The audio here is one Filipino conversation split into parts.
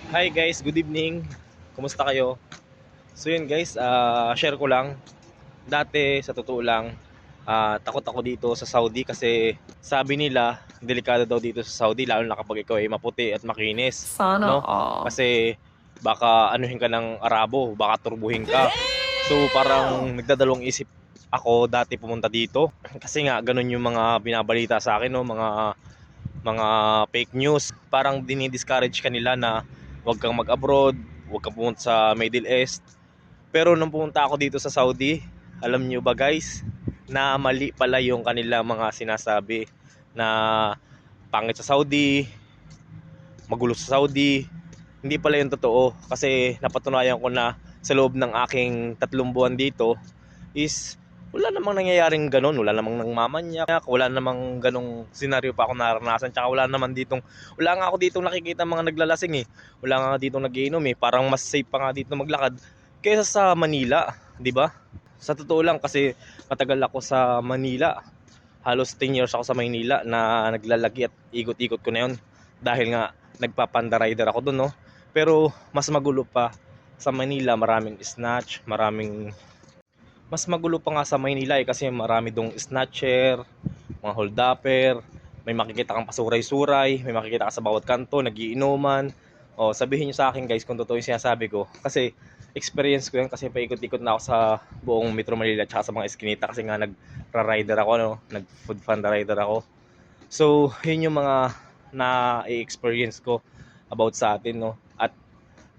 Hi guys, good evening. Kumusta kayo? So yun guys, share ko lang. Dati sa totoo lang, takot ako dito sa Saudi kasi sabi nila delikado daw dito sa Saudi lalo na kapag ikaw ay maputi at makinis, Sana no? all. Kasi baka anuhin ka ng Arabo, baka turbuhin ka. So parang nagdadalawang isip ako dati pumunta dito kasi nga ganun yung mga binabalita sa akin, no, mga fake news. Parang dinidiscourage kanila na huwag kang mag-abroad, huwag kang pumunta sa Middle East. Pero nung pumunta ako dito sa Saudi, alam nyo ba guys, na mali pala yung kanila mga sinasabi na pangit sa Saudi, magulo sa Saudi. Hindi pala yung totoo kasi napatunayan ko na sa loob ng aking 3 buwan dito is wala namang nangyayaring ganun, wala namang nangmamanyak, wala namang ganung senaryo pa ako naranasan, tsaka wala nga ako ditong nakikita mga naglalasing eh, wala nga ditong nagiinom eh, parang mas safe pa nga dito maglakad kaysa sa Manila, di ba? Sa totoo lang kasi matagal ako sa Manila, halos 10 years ako sa Maynila na naglalagi at ikot-ikot ko na yun dahil nga nagpapanda rider ako doon, no? Pero mas magulo pa sa Manila, maraming snatch, mas magulo pa nga sa Maynila eh kasi marami dong snatcher, mga holdupper, may makikita kang pasuray-suray, may makikita ka sa bawat kanto, nagiinuman. O sabihin niyo sa akin guys kung totoo yung sinasabi ko kasi experience ko yan kasi paikot-ikot na ako sa buong Metro Manila at sa mga eskinita kasi nga nagra-rider ako, no? Nag-food panda rider ako. So, yun yung mga na-experience ko about sa atin, no? At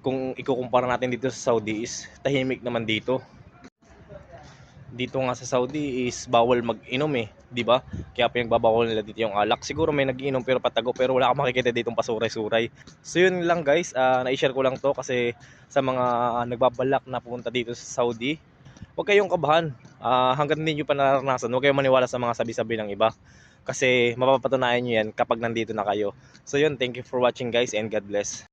kung ikukumpara natin dito sa Saudi is tahimik naman dito. Dito nga sa Saudi is bawal mag-inom eh, 'di ba? Kaya pinagbabawal nila dito yung alak. Siguro may nag-iinom pero patago, pero wala kang makikita ditong pasuray-suray. So yun lang guys, na-share ko lang 'to kasi sa mga nagbabalak na pumunta dito sa Saudi, huwag kayong kabahan. Hangga't hindi nyo pa naranasan, huwag kayong maniwala sa mga sabi-sabi ng iba. Kasi mapapatunayan nyo yan kapag nandito na kayo. So yun, thank you for watching guys and God bless.